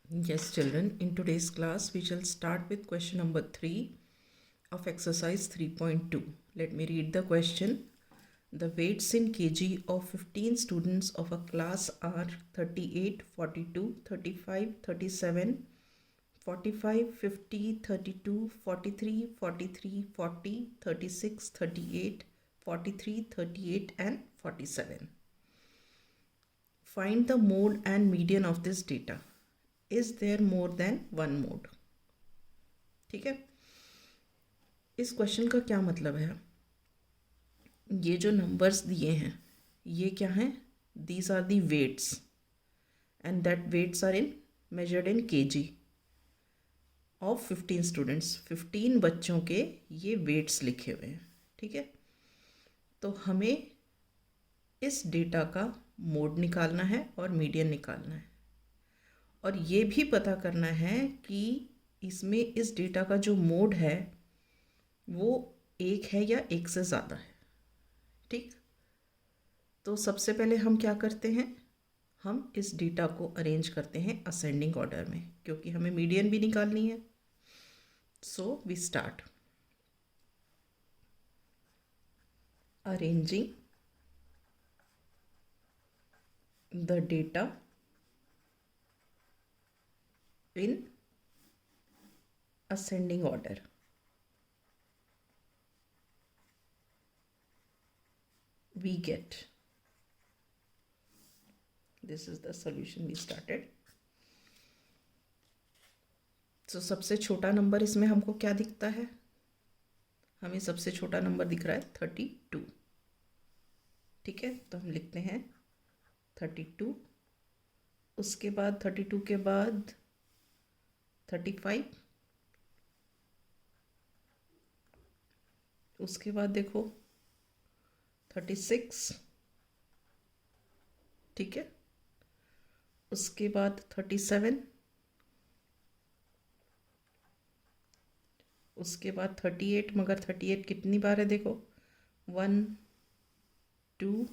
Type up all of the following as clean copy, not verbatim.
Yes, children, in today's class, we shall start with question number 3 of exercise 3.2. Let me read the question. The weights in kg of 15 students of a class are 38, 42, 35, 37, 45, 50, 32, 43, 43, 40, 36, 38, 43, 38 and 47. Find the mode and median of this data. Is there more than one mode? ठीक है, इस question का क्या मतलब है? ये जो numbers दिए हैं ये क्या हैं? These are the weights and that weights are in measured in KG of 15 students. 15 बच्चों के ये वेट्स लिखे हुए हैं. ठीक है, तो हमें इस डेटा का मोड निकालना है और मीडियन निकालना है और ये भी पता करना है कि इसमें इस डेटा का जो मोड है वो एक है या एक से ज़्यादा है. ठीक, तो सबसे पहले हम क्या करते हैं, हम इस डेटा को अरेंज करते हैं असेंडिंग ऑर्डर में क्योंकि हमें मीडियन भी निकालनी है. So we start arranging the data in ascending order. We get, this is the solution we started. So सबसे छोटा नंबर इसमें हमको क्या दिखता है? हमें सबसे छोटा नंबर दिख रहा है 32. ठीक है, तो हम लिखते हैं 32. उसके बाद 32 के बाद 35. उसके बाद देखो 36. ठीक है, उसके बाद 37. उसके बाद 38. मगर 38 कितनी बार है देखो, 1, 2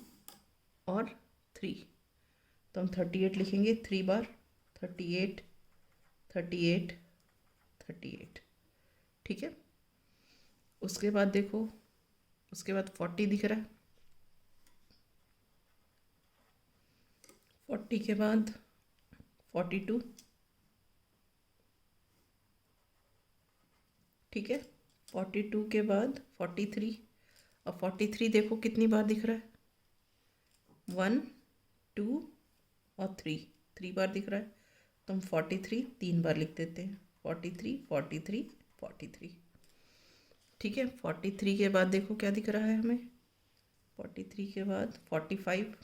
और 3. तो हम 38 लिखेंगे 3 बार. 38, 38, 38. ठीक है, उसके बाद देखो, उसके बाद 40 दिख रहा है. 40 के बाद 42. ठीक है, 42 के बाद 43. और 43 देखो कितनी बार दिख रहा है, 1, 2 और 3 बार दिख रहा है. तो हम 43 3 बार लिख देते हैं. 43, 43, 43. ठीक है, 43 के बाद देखो क्या दिख रहा है हमें, 43 के बाद 45.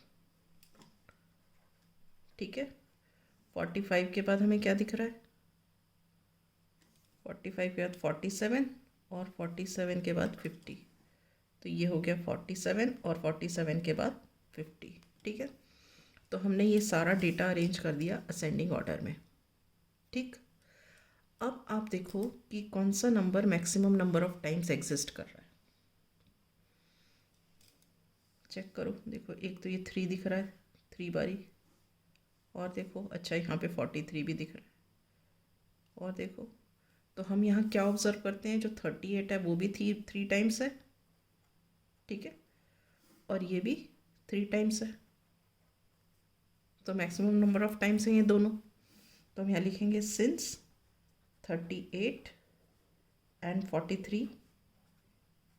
ठीक है, 45 के बाद हमें क्या दिख रहा है, 45 के बाद 47 और 47 के बाद 50. तो ये हो गया 47 और 47 के बाद 50. ठीक है, तो हमने ये सारा डेटा अरेंज कर दिया असेंडिंग ऑर्डर में. ठीक, अब आप देखो कि कौन सा number maximum number of times exist कर रहा है. चेक करो, देखो एक तो ये 3 दिख रहा है 3 बारी. और देखो, अच्छा यहाँ पे 43 भी दिख रहा है. और देखो, तो हम यहाँ क्या ऑब्जर्व करते हैं, जो 38 है वो भी 3 टाइम्स है. ठीक है, और ये भी 3 टाइम्स है. तो मैक्सिमम नंबर ऑफ टाइम्स हैं ये दोनों. तो हम यहाँ लिखेंगे since 38 and 43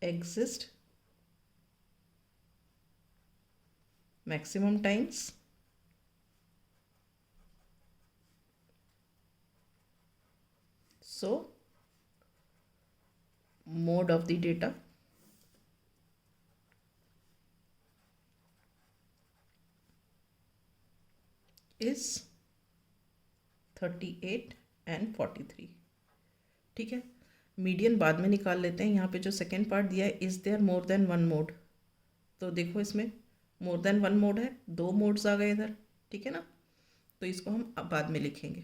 exist maximum times, so mode of the data is 38 and 43. ठीक है, मीडियन बाद में निकाल लेते हैं. यहाँ पे जो सेकेंड पार्ट दिया है, is there more than one mode, तो देखो इसमें मोर देन वन मोड है, 2 मोड्स आ गए इधर. ठीक है ना, तो इसको हम अब बाद में लिखेंगे.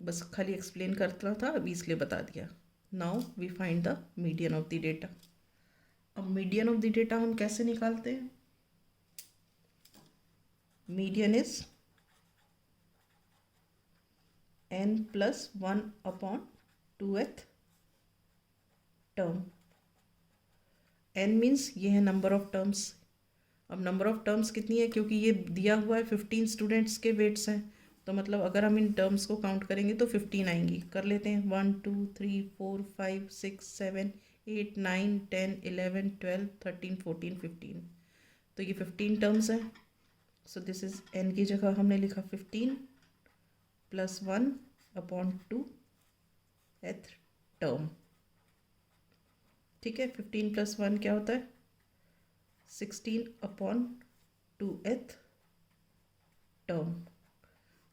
बस खाली एक्सप्लेन करता था, अभी इसलिए बता दिया. Now we find the median of the data. अब मीडियन ऑफ द डेटा हम कैसे निकालते हैं? Median is n plus 1 upon 2th term. n means ये है नंबर ऑफ टर्म्स। अब नंबर ऑफ टर्म्स कितनी है, क्योंकि ये दिया हुआ है 15 स्टूडेंट्स के वेट्स हैं, तो मतलब अगर हम इन टर्म्स को काउंट करेंगे तो 15 आएंगी। कर लेते हैं 1 2 3 4 5 6 7 8 9 10 11 12 13 14 15, तो ये 15 टर्म्स हैं। सो दिस इज n की जगह हमने लिखा 15 प्लस 1 अपॉन 2th टर्म। ठीक है, 15 प्लस 1 क्या होता है 16 अपॉन 2th टर्म।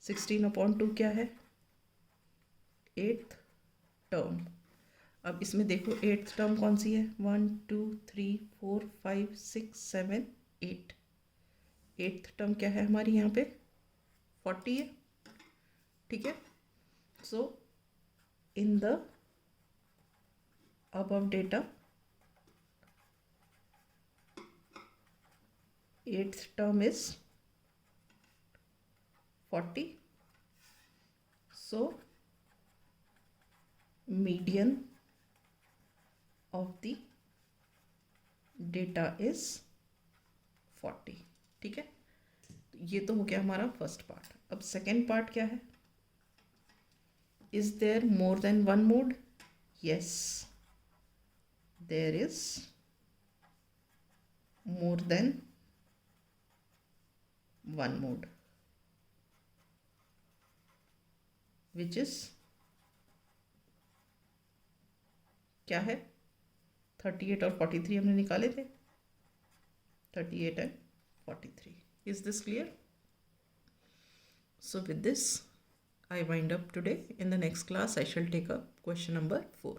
16 अपॉन 2 क्या है 8th टर्म। अब इसमें देखो 8th टर्म कौन सी है 1 2 3 4 5 6 7 8। 8th टर्म क्या है हमारी यहाँ पे 40 है। ठीक है, so in the above data 8th term is 40, so median of the data is 40। ठीक है, ये तो हो गया हमारा फर्स्ट पार्ट। अब सेकेंड पार्ट क्या है, is there more than one mode? Yes, there is more than one mode, which is क्या है 38 और 43 हमने निकाले थे, 38 and 43। Is this clear? So with this I wind up today. In the next class I shall take up question number 4.